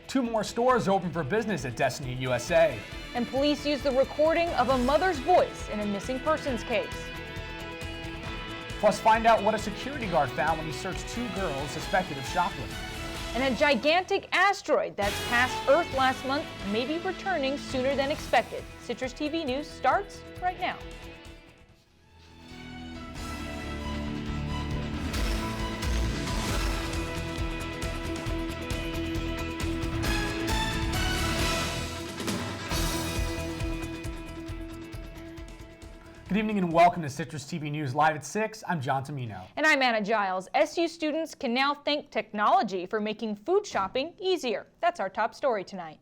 2 more stores open for business at Destiny USA. And police used the recording of a mother's voice in a missing persons case. Plus, find out what a security guard found when he searched 2 girls suspected of shoplifting. And a gigantic asteroid that's passed Earth last month may be returning sooner than expected. Citrus TV News starts right now. Good evening and welcome to Citrus TV News Live at 6. I'm John Tummino. And I'm Giles. SU students can now thank technology for making food shopping easier. That's our top story tonight.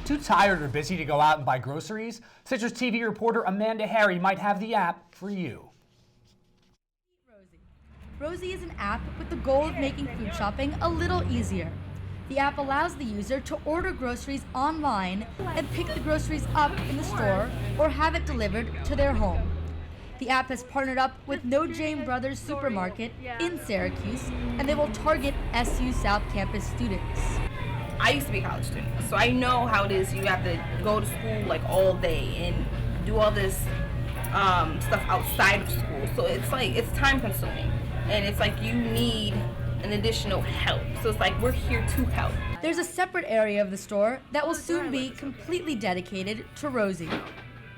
Too tired or busy to go out and buy groceries? Citrus TV reporter Amanda Harry might have the app for you. Rosie is an app with the goal of making food shopping a little easier. The app allows the user to order groceries online and pick the groceries up in the store or have it delivered to their home. The app has partnered up with No Jane Brothers Supermarket in Syracuse, and they will target SU South Campus students. I used to be a college student, so I know how it is. You have to go to school like all day and do all this stuff outside of school. So it's time consuming, and it's like you need an additional help. So it's like we're here to help. There's a separate area of the store that will soon be completely dedicated to Rosie.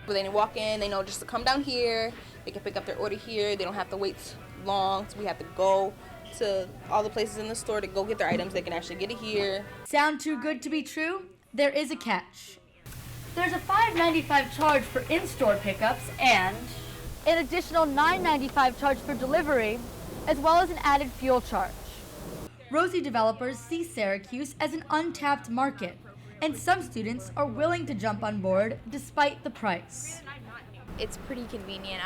When they walk in, they know just to come down here. They can pick up their order here. They don't have to wait long. So we have to go to all the places in the store to go get their items. They can actually get it here. Sound too good to be true? There is a catch. There's a $5.95 charge for in-store pickups and an additional $9.95 charge for delivery, as well as an added fuel charge. Rosie developers see Syracuse as an untapped market, and some students are willing to jump on board despite the price. It's pretty convenient.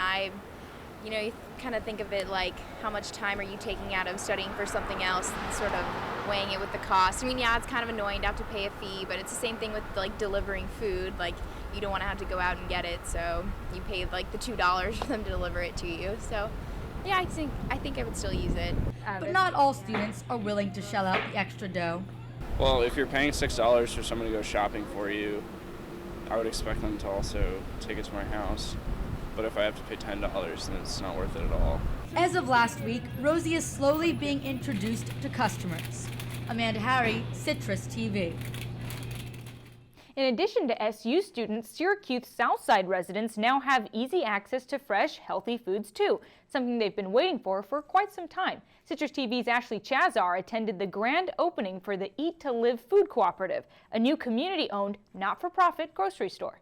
You kind of think of it like how much time are you taking out of studying for something else and sort of weighing it with the cost. I mean, yeah, it's kind of annoying to have to pay a fee, but it's the same thing with like delivering food. Like you don't want to have to go out and get it, so you pay like the $2 for them to deliver it to you. So yeah, I think I would still use it. But not all students are willing to shell out the extra dough. Well, if you're paying $6 for someone to go shopping for you, I would expect them to also take it to my house. But if I have to pay $10, then it's not worth it at all. As of last week, Rosie is slowly being introduced to customers. Amanda Harry, Citrus TV. In addition to SU students, Syracuse Southside residents now have easy access to fresh, healthy foods too, something they've been waiting for quite some time. Citrus TV's Ashley Chazar attended the grand opening for the Eat to Live Food Cooperative, a new community-owned, not-for-profit grocery store.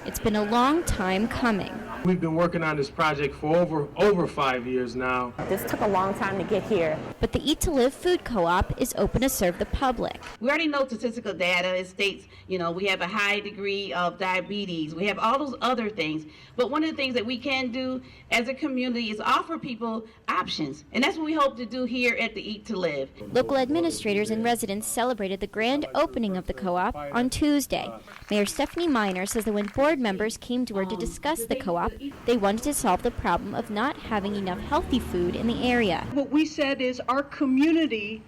It's been a long time coming. We've been working on this project for over 5 years now. This took a long time to get here. But the Eat to Live Food Co-op is open to serve the public. We already know statistical data. It states, we have a high degree of diabetes. We have all those other things. But one of the things that we can do as a community is offer people options. And that's what we hope to do here at the Eat to Live. Local administrators and residents celebrated the grand opening of the co-op on Tuesday. Mayor Stephanie Miner says that when board members came to her to discuss the co-op, they wanted to solve the problem of not having enough healthy food in the area. What we said is our community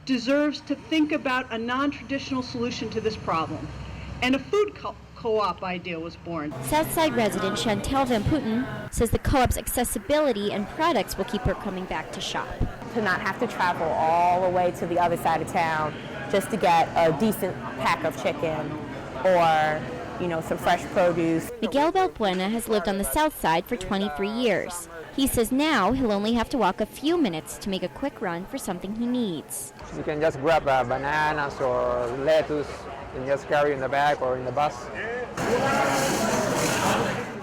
deserves to think about a non-traditional solution to this problem. And a food co-op idea was born. Southside resident Chantel Van Putten says the co-op's accessibility and products will keep her coming back to shop. To not have to travel all the way to the other side of town just to get a decent pack of chicken or some fresh produce. Miguel Balbuena has lived on the south side for 23 years. He says now he'll only have to walk a few minutes to make a quick run for something he needs. You can just grab bananas or lettuce and just carry in the bag or in the bus.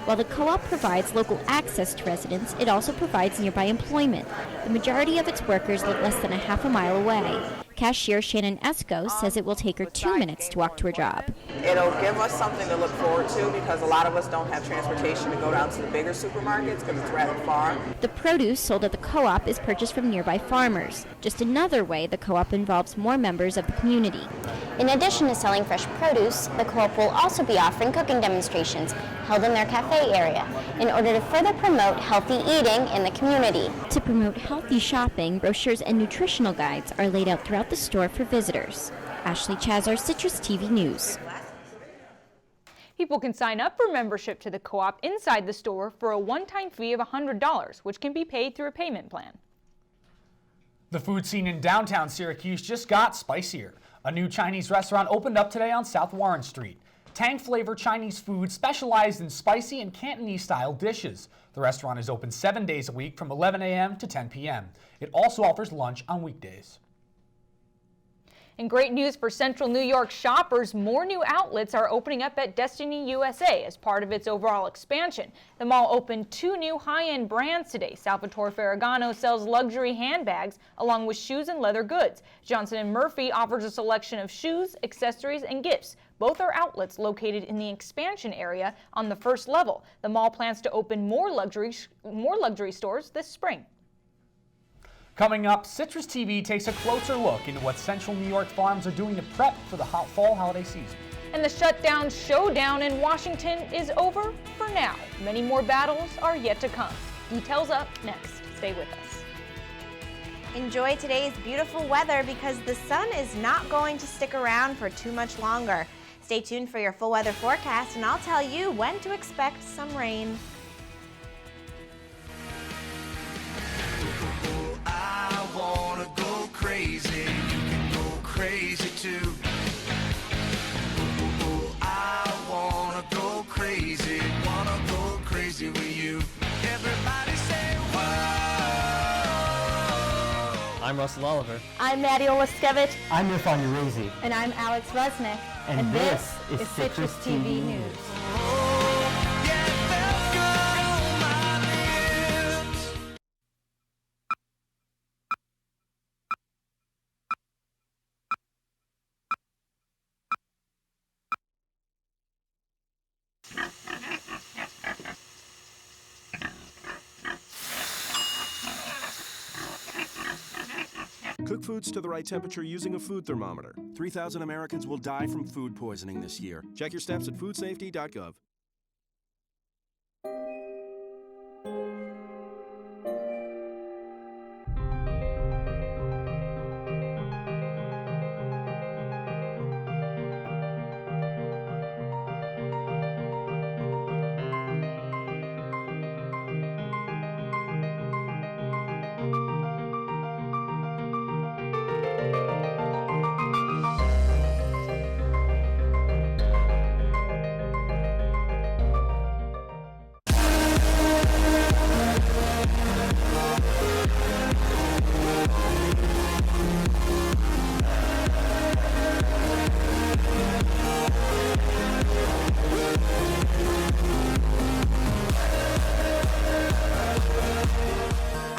While the co-op provides local access to residents, it also provides nearby employment. The majority of its workers live less than a half a mile away. Cashier Shannon Esco says it will take her 2 minutes to walk to her job. It'll give us something to look forward to because a lot of us don't have transportation to go down to the bigger supermarkets because it's rather far. The produce sold at the co-op is purchased from nearby farmers. Just another way the co-op involves more members of the community. In addition to selling fresh produce, the co-op will also be offering cooking demonstrations. held in their cafe area in order to further promote healthy eating in the community. To promote healthy shopping, brochures and nutritional guides are laid out throughout the store for visitors. Ashley Chazar, Citrus TV News. People can sign up for membership to the co-op inside the store for a one-time fee of $100, which can be paid through a payment plan. The food scene in downtown Syracuse just got spicier. A new Chinese restaurant opened up today on South Warren Street. Tang-flavored Chinese food specialized in spicy and Cantonese-style dishes. The restaurant is open 7 days a week from 11 a.m. to 10 p.m. It also offers lunch on weekdays. And great news for Central New York shoppers, more new outlets are opening up at Destiny USA as part of its overall expansion. The mall opened 2 new high-end brands today. Salvatore Ferragamo sells luxury handbags along with shoes and leather goods. Johnson & Murphy offers a selection of shoes, accessories, and gifts. Both are outlets located in the expansion area on the first level. The mall plans to open more luxury stores this spring. Coming up, Citrus TV takes a closer look into what Central New York farms are doing to prep for the fall holiday season. And the shutdown showdown in Washington is over for now. Many more battles are yet to come. Details up next. Stay with us. Enjoy today's beautiful weather because the sun is not going to stick around for too much longer. Stay tuned for your full weather forecast and I'll tell you when to expect some rain. I wanna go crazy, you can go crazy too. I wanna go crazy with you. Everybody say whoa. I'm Russell Oliver. I'm Maddie Olaskevich. I'm Irfan Urazi. And I'm Alex Rusnick. And this is Citrus TV News. Cook foods to the right temperature using a food thermometer. 3,000 Americans will die from food poisoning this year. Check your steps at foodsafety.gov.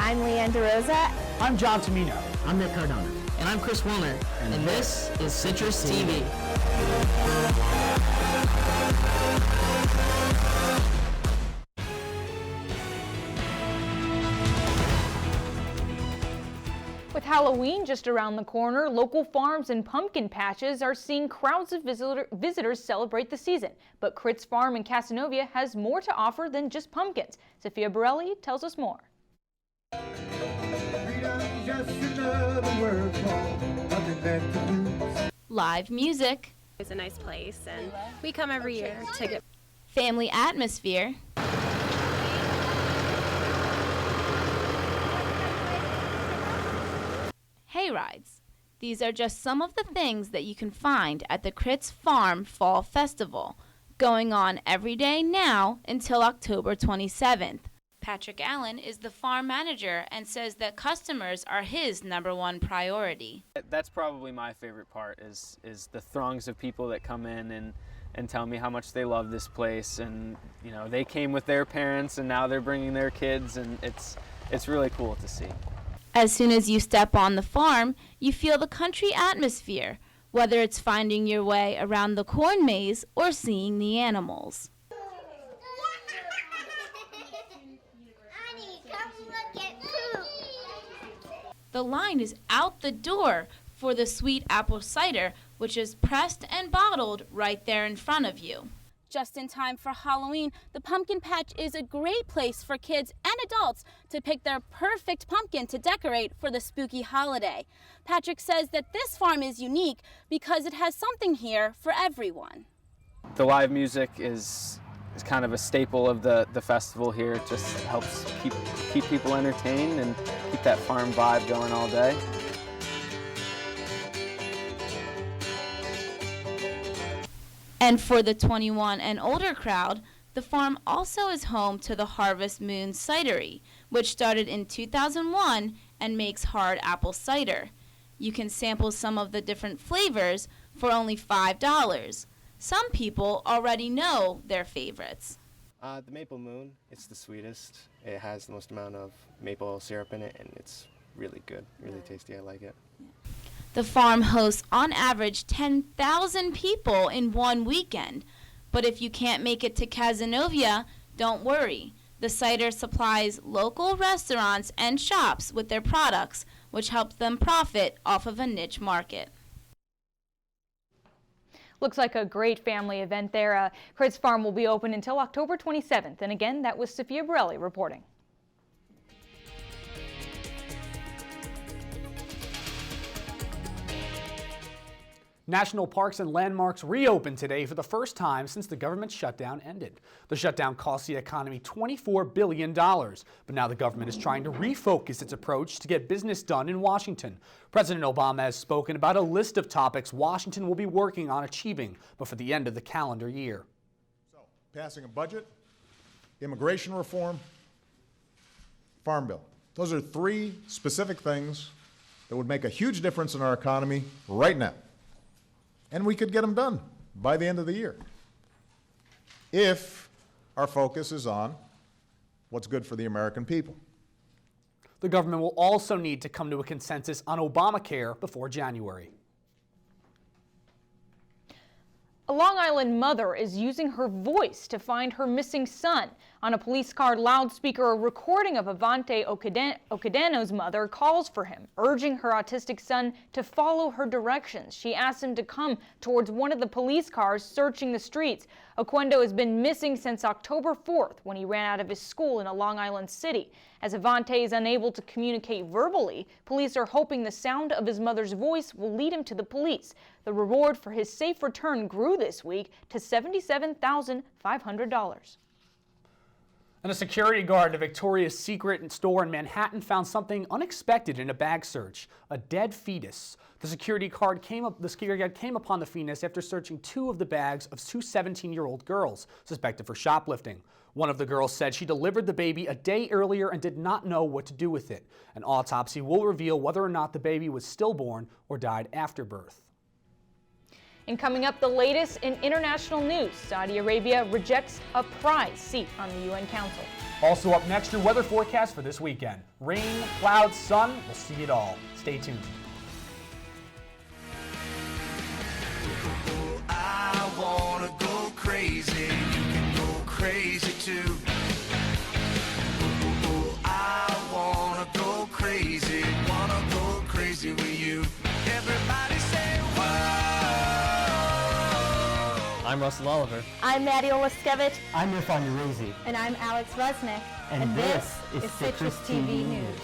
I'm Leanne DeRosa. I'm John Tummino. I'm Nick Cardona. And I'm Chris Wilner. And this is Citrus TV. With Halloween just around the corner, local farms and pumpkin patches are seeing crowds of visitors celebrate the season. But Critz Farm in Casanova has more to offer than just pumpkins. Sophia Borelli tells us more. Live music. It's a nice place and we come every year to get family atmosphere. Hay rides. These are just some of the things that you can find at the Critz Farm Fall Festival, going on every day now until October 27th. Patrick Allen is the farm manager and says that customers are his #1 priority. That's probably my favorite part is the throngs of people that come in and tell me how much they love this place, and you know, they came with their parents and now they're bringing their kids, and it's really cool to see. As soon as you step on the farm, you feel the country atmosphere, whether it's finding your way around the corn maze or seeing the animals. The line is out the door for the sweet apple cider, which is pressed and bottled right there in front of you. Just in time for Halloween, the pumpkin patch is a great place for kids and adults to pick their perfect pumpkin to decorate for the spooky holiday. Patrick says that this farm is unique because it has something here for everyone. The live music is kind of a staple of the festival here. It just helps keep people entertained and keep that farm vibe going all day. And for the 21 and older crowd, the farm also is home to the Harvest Moon Cidery, which started in 2001 and makes hard apple cider. You can sample some of the different flavors for only $5. Some people already know their favorites. The Maple Moon, it's the sweetest. It has the most amount of maple syrup in it, and it's really good, really tasty. I like it. The farm hosts on average 10,000 people in one weekend. But if you can't make it to Cazenovia, don't worry. The cider supplies local restaurants and shops with their products, which helps them profit off of a niche market. Looks like a great family event there. Critz Farm will be open until October 27th. And again, that was Sophia Borelli reporting. National parks and landmarks reopened today for the first time since the government shutdown ended. The shutdown cost the economy $24 billion, but now the government is trying to refocus its approach to get business done in Washington. President Obama has spoken about a list of topics Washington will be working on achieving before the end of the calendar year. So, passing a budget, immigration reform, farm bill. Those are three specific things that would make a huge difference in our economy right now. And we could get them done by the end of the year if our focus is on what's good for the American people. The government will also need to come to a consensus on Obamacare before January. A Long Island mother is using her voice to find her missing son. On a police car loudspeaker, a recording of Avante Okadano's mother calls for him, urging her autistic son to follow her directions. She asks him to come towards one of the police cars searching the streets. Oquendo has been missing since October 4th when he ran out of his school in a Long Island city. As Avante is unable to communicate verbally, police are hoping the sound of his mother's voice will lead him to the police. The reward for his safe return grew this week to $77,500. And a security guard at a Victoria's Secret store in Manhattan found something unexpected in a bag search: a dead fetus. The security guard came upon the fetus after searching two of the bags of two 17-year-old girls suspected for shoplifting. One of the girls said she delivered the baby a day earlier and did not know what to do with it. An autopsy will reveal whether or not the baby was stillborn or died after birth. And coming up, the latest in international news: Saudi Arabia rejects a prize seat on the UN Council. Also up next, your weather forecast for this weekend. Rain, clouds, sun, we'll see it all. Stay tuned. I wanna go crazy, you can go crazy too. I wanna go crazy with you. Everybody say whoa. I'm Russell Oliver. I'm Maddie Olaskevich. I'm Irfan Urazi. And I'm Alex Rusnick. And this is Citrus TV News.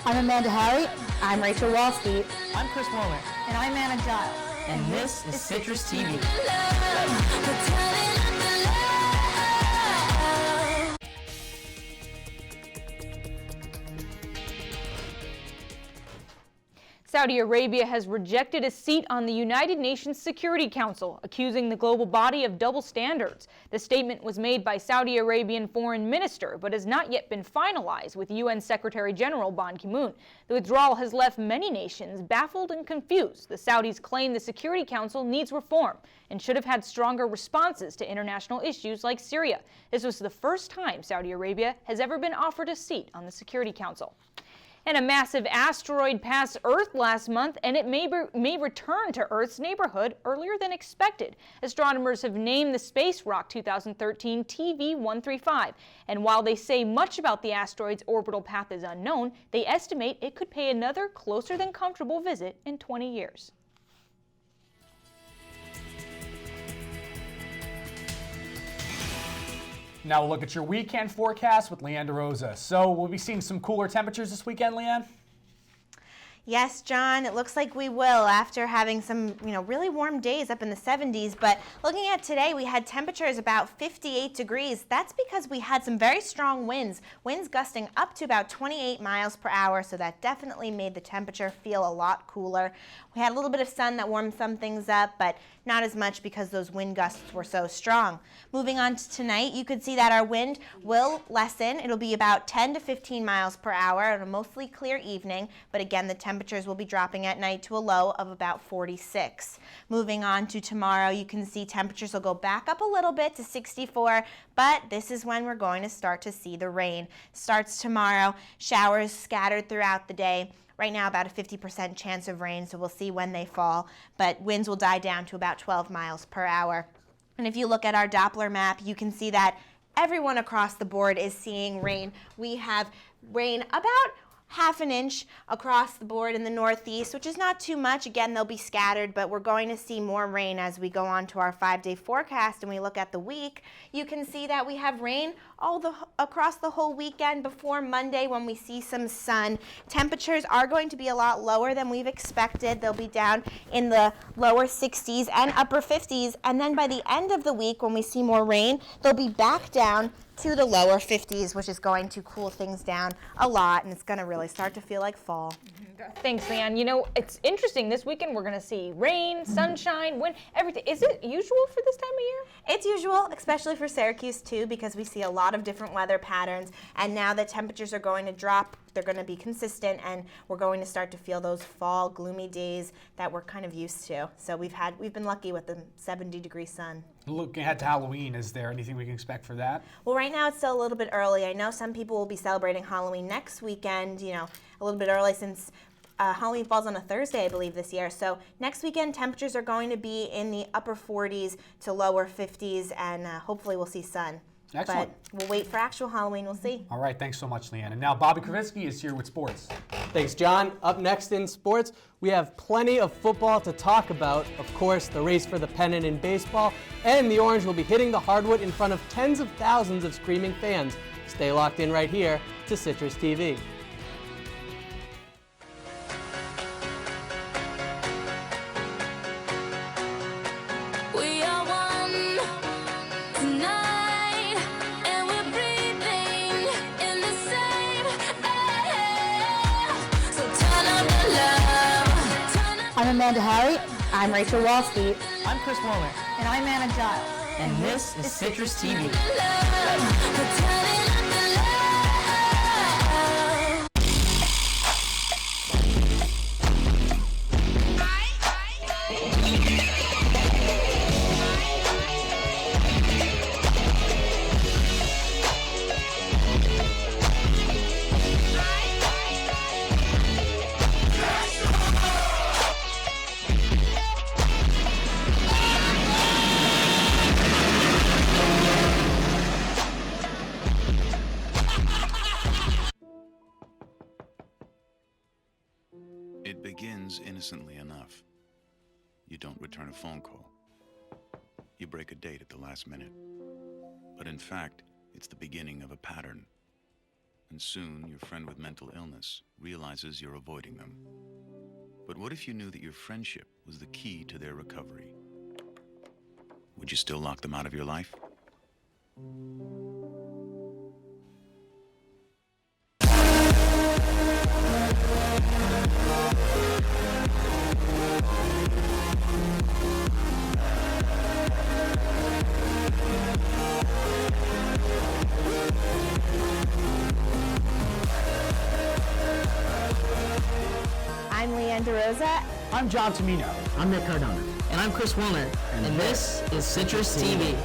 I'm Amanda Harry. I'm Rachel Walsky. I'm Chris Womack. And I'm Anna Giles. And this is Citrus TV. Saudi Arabia has rejected a seat on the United Nations Security Council, accusing the global body of double standards. The statement was made by Saudi Arabian Foreign Minister, but has not yet been finalized with UN Secretary General Ban Ki-moon. The withdrawal has left many nations baffled and confused. The Saudis claim the Security Council needs reform and should have had stronger responses to international issues like Syria. This was the first time Saudi Arabia has ever been offered a seat on the Security Council. And a massive asteroid passed Earth last month, and it may return to Earth's neighborhood earlier than expected. Astronomers have named the space rock 2013 TV-135, and while they say much about the asteroid's orbital path is unknown, they estimate it could pay another closer than comfortable visit in 20 years. Now we'll look at your weekend forecast with Leanne DeRosa. So we'll be seeing some cooler temperatures this weekend, Leanne? Yes, John, it looks like we will after having some, really warm days up in the 70s. But looking at today, we had temperatures about 58 degrees. That's because we had some very strong winds gusting up to about 28 miles per hour. So that definitely made the temperature feel a lot cooler. We had a little bit of sun that warmed some things up, but not as much because those wind gusts were so strong. Moving on to tonight, you could see that our wind will lessen. It'll be about 10 to 15 miles per hour on a mostly clear evening, but again, the temperatures will be dropping at night to a low of about 46. Moving on to tomorrow, you can see temperatures will go back up a little bit to 64, but this is when we're going to start to see the rain. Starts tomorrow, showers scattered throughout the day. Right now, about a 50% chance of rain, so we'll see when they fall, but winds will die down to about 12 miles per hour. And if you look at our Doppler map, you can see that everyone across the board is seeing rain. We have rain about half an inch across the board in the northeast, which is not too much. Again, they'll be scattered, but we're going to see more rain as we go on to our 5-day forecast and we look at the week. You can see that we have rain across the whole weekend before Monday when we see some sun. Temperatures are going to be a lot lower than we've expected. They'll be down in the lower 60s and upper 50s, and then by the end of the week when we see more rain, they'll be back down to the lower 50s, which is going to cool things down a lot, and it's going to really start to feel like fall. Thanks, Leanne. It's interesting. This weekend we're going to see rain, sunshine, wind, everything. Is it usual for this time of year? It's usual, especially for Syracuse, too, because we see a lot of different weather patterns, and now that temperatures are going to drop, they're going to be consistent, and we're going to start to feel those fall, gloomy days that we're kind of used to. So we've been lucky with the 70-degree sun. Looking ahead to Halloween, is there anything we can expect for that? Well, right now it's still a little bit early. I know some people will be celebrating Halloween next weekend, a little bit early since Halloween falls on a Thursday, I believe, this year. So next weekend, temperatures are going to be in the upper 40s to lower 50s, and hopefully we'll see sun. Excellent. But we'll wait for actual Halloween. We'll see. All right. Thanks so much, Leanne. And now Bobby Kravitsky is here with sports. Thanks, John. Up next in sports, we have plenty of football to talk about. Of course, the race for the pennant in baseball, and the Orange will be hitting the hardwood in front of tens of thousands of screaming fans. Stay locked in right here to Citrus TV. I'm Amanda Harry. I'm Rachel Walsky. I'm Chris Woolner. And I'm Anna Giles. And this is Citrus TV. It begins innocently enough. You don't return a phone call. You break a date at the last minute. But in fact, it's the beginning of a pattern. And soon, your friend with mental illness realizes you're avoiding them. But what if you knew that your friendship was the key to their recovery? Would you still lock them out of your life? Samantha Rosa. I'm John Tummino. I'm Nick Cardona. And I'm Chris Wilner. And this is Citrus TV.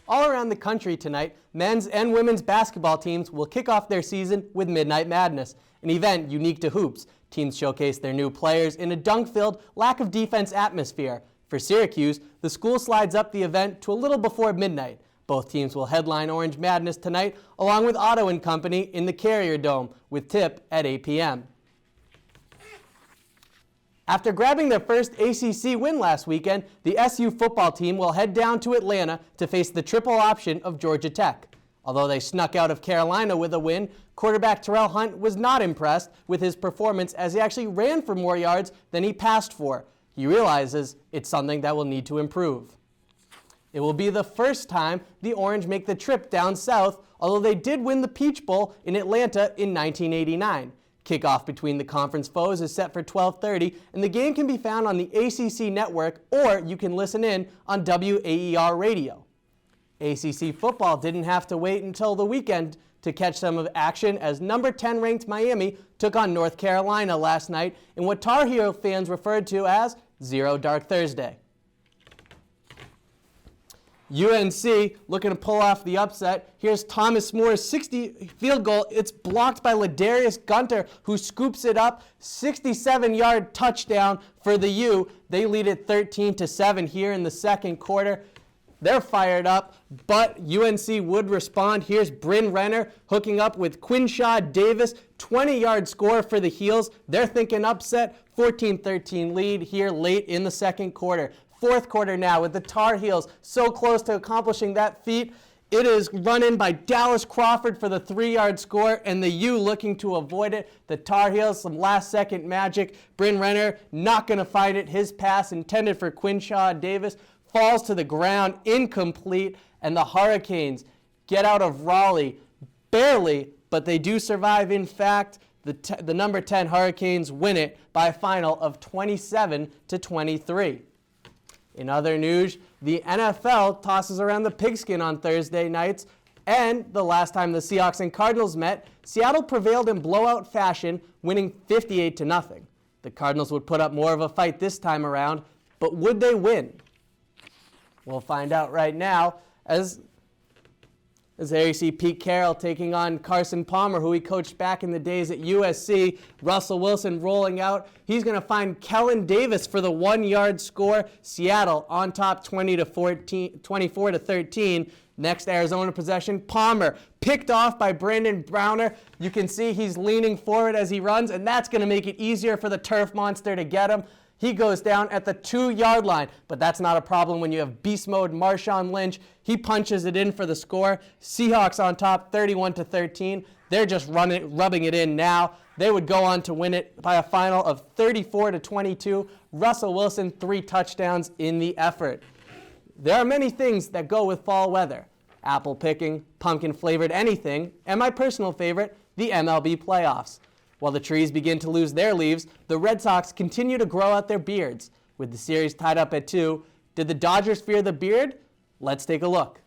All around the country tonight, men's and women's basketball teams will kick off their season with Midnight Madness, an event unique to hoops. Teams showcase their new players in a dunk-filled, lack-of-defense atmosphere. For Syracuse, the school slides up the event to a little before midnight. Both teams will headline Orange Madness tonight, along with Otto & Company in the Carrier Dome, with tip at 8 p.m. After grabbing their first ACC win last weekend, the SU football team will head down to Atlanta to face the triple option of Georgia Tech. Although they snuck out of Carolina with a win, quarterback Terrell Hunt was not impressed with his performance as he actually ran for more yards than he passed for. He realizes it's something that will need to improve. It will be the first time the Orange make the trip down south, although they did win the Peach Bowl in Atlanta in 1989. Kickoff between the conference foes is set for 12:30, and the game can be found on the ACC network, or you can listen in on WAER radio. ACC football didn't have to wait until the weekend to catch some of action as number 10 ranked Miami took on North Carolina last night in what Tar Heel fans referred to as Zero Dark Thursday. UNC looking to pull off the upset. Here's Thomas Moore's 60 field goal. It's blocked by Ladarius Gunter, who scoops it up. 67-yard touchdown for the U. They lead it 13-7 here in the second quarter. They're fired up, but UNC would respond. Here's Bryn Renner hooking up with Quinshaw Davis. 20-yard score for the Heels. They're thinking upset. 14-13 lead here late in the second quarter. Fourth quarter now with the Tar Heels so close to accomplishing that feat. It is run in by Dallas Crawford for the 3-yard score, and the U looking to avoid it. The Tar Heels, some last-second magic. Bryn Renner not going to find it. His pass intended for Quinshaw Davis falls to the ground, incomplete, and the Hurricanes get out of Raleigh barely, but they do survive. In fact, the number 10 Hurricanes win it by a final of 27-23. In other news, the NFL tosses around the pigskin on Thursday nights, and the last time the Seahawks and Cardinals met, Seattle prevailed in blowout fashion, winning 58-0. The Cardinals would put up more of a fight this time around, but would they win? We'll find out right now as there you see Pete Carroll taking on Carson Palmer, who he coached back in the days at USC. Russell Wilson rolling out. He's going to find Kellen Davis for the 1-yard score. Seattle on top 24-13. Next Arizona possession, Palmer picked off by Brandon Browner. You can see he's leaning forward as he runs, and that's going to make it easier for the turf monster to get him. He goes down at the 2-yard line, but that's not a problem when you have beast mode Marshawn Lynch. He punches it in for the score. Seahawks on top 31-13. They're just rubbing it in now. They would go on to win it by a final of 34-22. Russell Wilson, 3 touchdowns in the effort. There are many things that go with fall weather. Apple picking, pumpkin flavored anything, and my personal favorite, the MLB playoffs. While the trees begin to lose their leaves, the Red Sox continue to grow out their beards. With the series tied up at 2, did the Dodgers fear the beard? Let's take a look.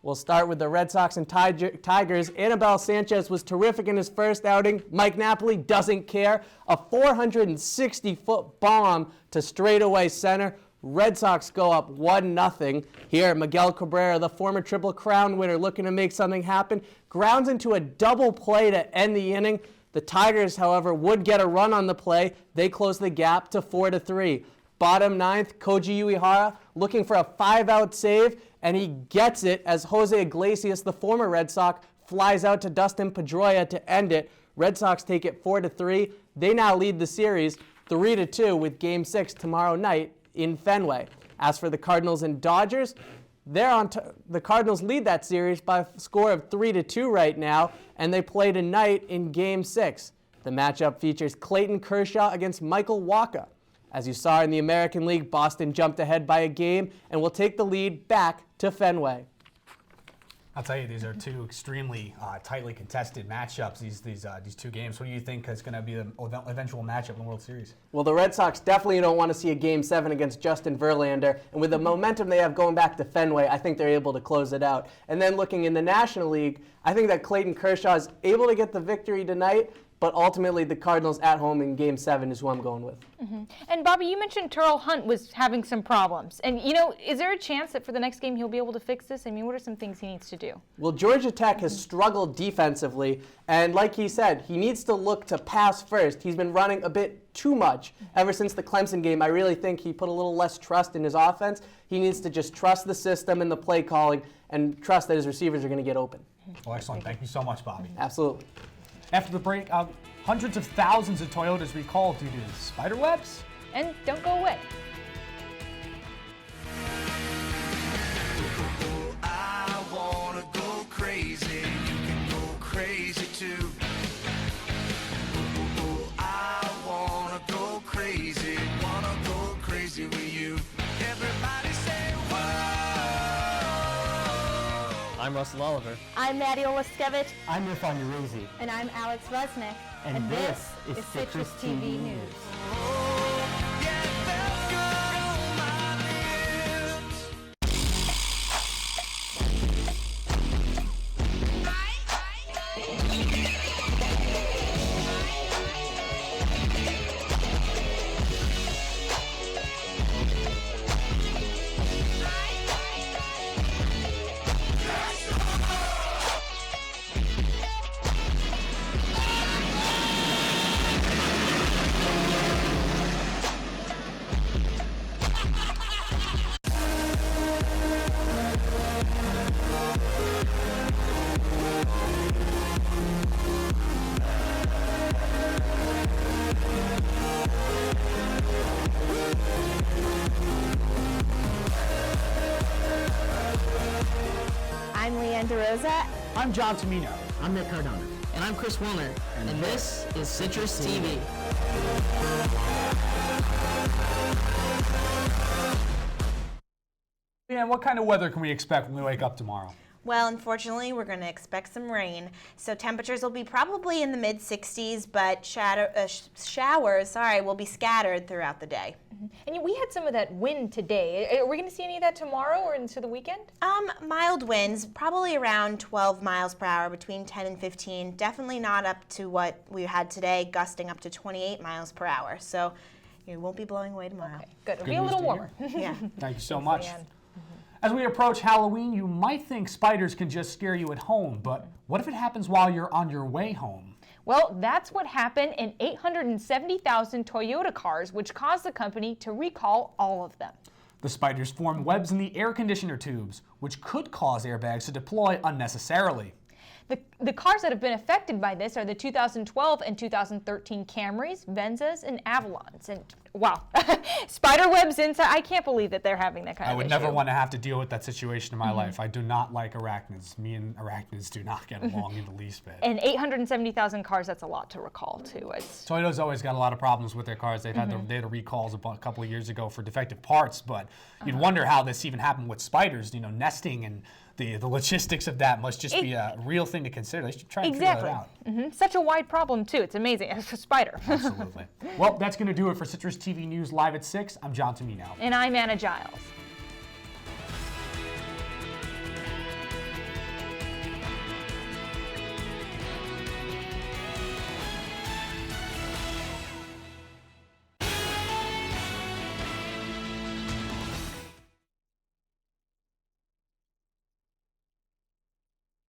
We'll start with the Red Sox and Tigers. Anibal Sanchez was terrific in his first outing. Mike Napoli doesn't care. A 460-foot bomb to straightaway center. Red Sox go up 1-0. Here, Miguel Cabrera, the former Triple Crown winner, looking to make something happen, grounds into a double play to end the inning. The Tigers, however, would get a run on the play. They close the gap to 4-3. Bottom 9th, Koji Uehara looking for a 5-out save, and he gets it as Jose Iglesias, the former Red Sox, flies out to Dustin Pedroia to end it. Red Sox take it 4-3. They now lead the series 3-2 with Game 6 tomorrow night in Fenway. As for the Cardinals and Dodgers, the Cardinals lead that series by a score of 3-2 right now, and they play tonight in Game 6. The matchup features Clayton Kershaw against Michael Wacha. As you saw in the American League, Boston jumped ahead by a game and will take the lead back to Fenway. I'll tell you, these are two extremely tightly contested matchups, these two games. What do you think is going to be the eventual matchup in the World Series? Well, the Red Sox definitely don't want to see a Game 7 against Justin Verlander, and with the momentum they have going back to Fenway, I think they're able to close it out. And then looking in the National League, I think that Clayton Kershaw is able to get the victory tonight, but ultimately the Cardinals at home in Game 7 is who I'm going with. And Bobby, you mentioned Terrell Hunt was having some problems. And, you know, is there a chance that for the next game he'll be able to fix this? I mean, what are some things he needs to do? Well, Georgia Tech has struggled defensively, and like he said, he needs to look to pass first. He's been running a bit too much ever since the Clemson game. I really think he put a little less trust in his offense. He needs to just trust the system and the play calling and trust that his receivers are going to get open. Well, excellent. Thank you so much, Bobby. Absolutely. After the break, hundreds of thousands of Toyotas recalled due to spider webs. And don't go away. I wanna go crazy. You can go crazy too. I wanna go crazy. Wanna go crazy with you. Everybody say whoa. I'm Russell Oliver. I'm Maddie Olaskevich. I'm Irfan Urazi. And I'm Alex Resnick. And this is Citrus TV News. I'm Leanne DeRosa. I'm John Tummino. I'm Nick Cardona. And I'm Chris Wilner. And this is Citrus TV. And what kind of weather can we expect when we wake up tomorrow? Well, unfortunately, we're going to expect some rain. So temperatures will be probably in the mid-60s, but showers will be scattered throughout the day. And we had some of that wind today. Are we going to see any of that tomorrow or into the weekend? Mild winds, probably around 12 miles per hour, between 10 and 15. Definitely not up to what we had today, gusting up to 28 miles per hour. So it won't be blowing away tomorrow. Okay, good. It'll be a little warmer. Yeah. Thank you so much. As we approach Halloween, you might think spiders can just scare you at home, but what if it happens while you're on your way home? Well, that's what happened in 870,000 Toyota cars, which caused the company to recall all of them. The spiders form webs in the air conditioner tubes, which could cause airbags to deploy unnecessarily. The cars that have been affected by this are the 2012 and 2013 Camrys, Venzas, and Avalons. And wow, spider webs inside. I can't believe that they're having that kind of issue. I would never want to have to deal with that situation in my life. I do not like arachnids. Me and arachnids do not get along in the least bit. And 870,000 cars, that's a lot to recall, too. Toyota's always got a lot of problems with their cars. They had the recalls a couple of years ago for defective parts, but you'd wonder how this even happened with spiders, you know, nesting and the logistics of that must just be a real thing to consider. They should try and figure that out. Such a wide problem, too. It's amazing. It's a spider. Absolutely. Well, that's going to do it for Citrus TV News Live at 6. I'm John Tummino. And I'm Anna Giles.